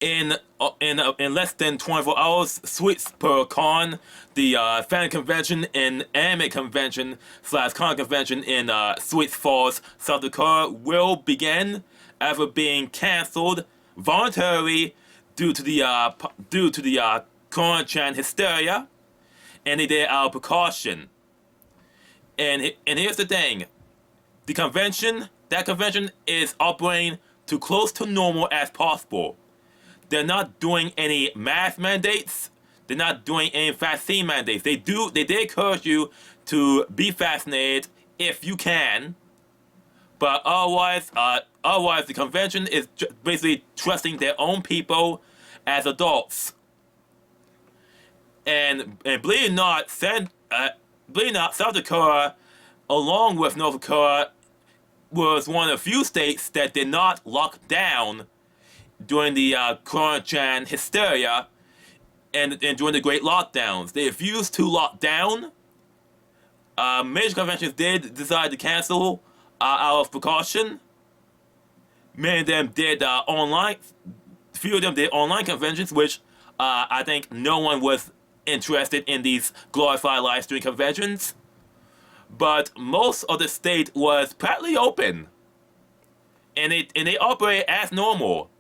in less than 24 hours, Siouxpercon, the fan convention and anime convention slash con convention in Sioux Falls, South Dakota, will begin after being canceled voluntarily due to the coronachan hysteria, and they did out of precaution. And here's the thing: that convention is operating to close to normal as possible. They're not doing any mask mandates. They're not doing any vaccine mandates. They did encourage you to be vaccinated if you can, but otherwise the convention is basically trusting their own people as adults. And believe it or not, South Dakota, along with North Dakota, was one of the few states that did not lock down during the coronachan hysteria and during the great lockdowns. They refused to lock down. Major conventions did decide to cancel out of precaution. Many of them did online. Few of them did online conventions, which I think no one was interested in these glorified live stream conventions. But most of the state was practically open, and they operate as normal.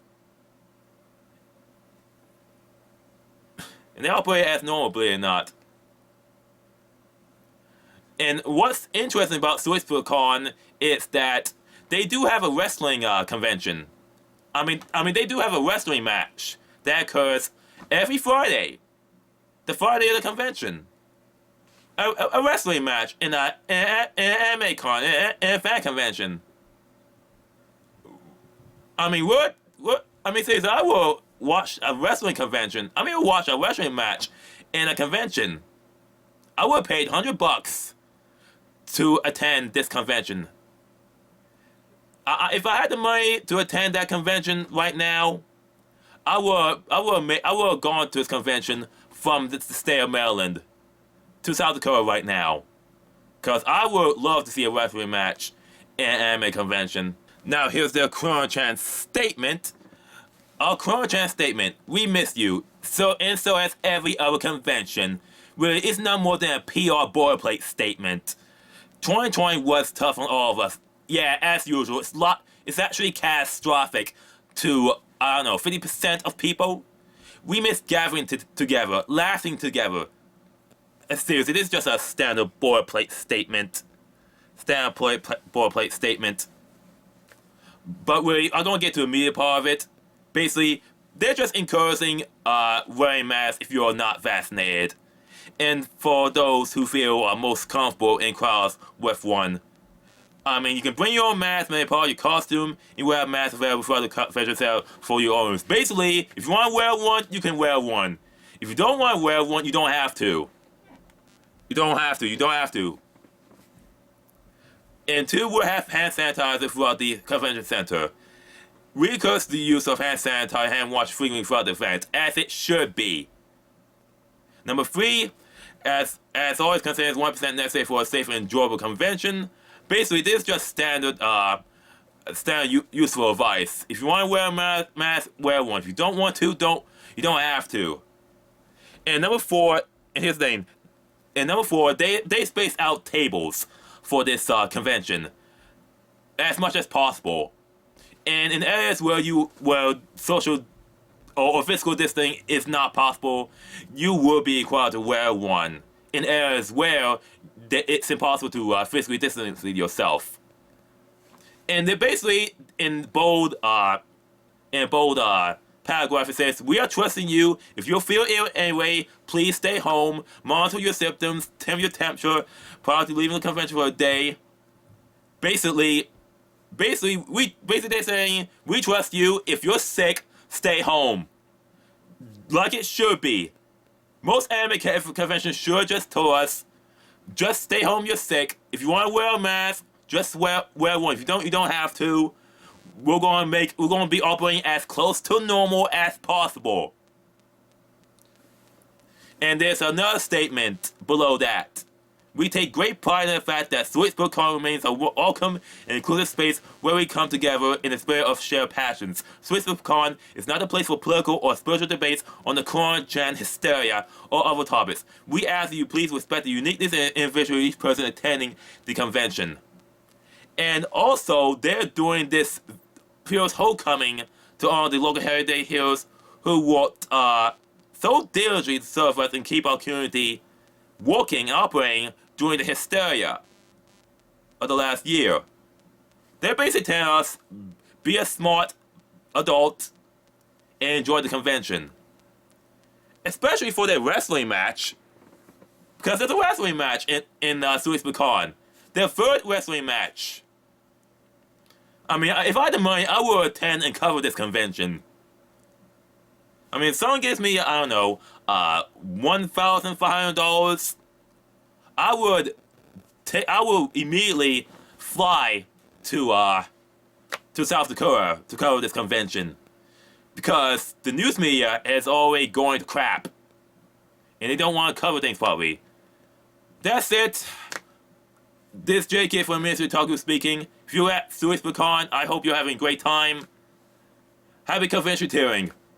And they operate as normal, believe it or not. And what's interesting about Siouxpercon is that they do have a wrestling convention. I mean, they do have a wrestling match that occurs every Friday, the Friday of the convention. A wrestling match in an anime con, in a fan convention. I mean, what? I mean, seriously, I will watch a wrestling convention. I mean, watch a wrestling match in a convention. I would have paid $100 to attend this convention. If I had the money to attend that convention right now, I would have gone to this convention from the state of Maryland to South Dakota right now, because I would love to see a wrestling match in an anime convention. Now here's their coronachan statement. Our coronachan statement: we miss you. So as every other convention, really, it's not more than a PR boilerplate statement. 2020 was tough on all of us. Yeah, as usual, it's actually catastrophic to, I don't know, 50% of people. We miss gathering together, laughing together. Seriously, this is just a standard boilerplate statement. Boilerplate statement. But really, I don't get to the media part of it. Basically, they're just encouraging wearing masks if you're not vaccinated. And for those who feel most comfortable in crowds with one. I mean, you can bring your own mask, maybe part of your costume, you wear a mask available for the convention center for your owners. Basically, if you want to wear one, you can wear one. If you don't want to wear one, you don't have to. You don't have to. And two, we'll have hand sanitizer throughout the convention center. We encourage the use of hand sanitizer and hand wash frequently throughout the event, as it should be. Number three, as always considers 1% necessary for a safe and enjoyable convention. Basically, this is just standard useful advice. If you want to wear a mask, wear one. If you don't want to, you don't have to. And number four, and here's the thing. And number four, they space out tables for this convention as much as possible. And in areas where social or physical distancing is not possible, you will be required to wear one. In areas where it's impossible to physically distance yourself. And they're basically in bold paragraph, it says, we are trusting you. If you feel ill anyway, please stay home, monitor your symptoms, temper your temperature prior to leaving the convention for a day. Basically they're saying, we trust you. If you're sick, stay home. Like it should be. Most anime conventions should just tell us, just stay home, you're sick. If you want to wear a mask, just wear one. If you don't, you don't have to. We're gonna be operating as close to normal as possible. And there's another statement below that. We take great pride in the fact that Siouxpercon remains a welcome and inclusive space where we come together in the spirit of shared passions. Siouxpercon is not a place for political or spiritual debates on the coronachan hysteria or other topics. We ask that you please respect the uniqueness and individuality of each person attending the convention. And also, they're doing this Heroes Homecoming to honor the local heritage heroes who worked so diligently to serve us and keep our community working and operating during the hysteria of the last year. They're basically telling us, be a smart adult and enjoy the convention. Especially for their wrestling match. Because there's a wrestling match in Siouxpercon. Their third wrestling match. I mean, if I had the money, I would attend and cover this convention. I mean, if someone gives me, I don't know, $1,500, I will immediately fly to South Dakota to cover this convention. Because the news media is already going to crap. And they don't want to cover things properly. That's it. This JK from Ministry of Otaku speaking. If you're at Siouxpercon, I hope you're having a great time. Happy convention touring.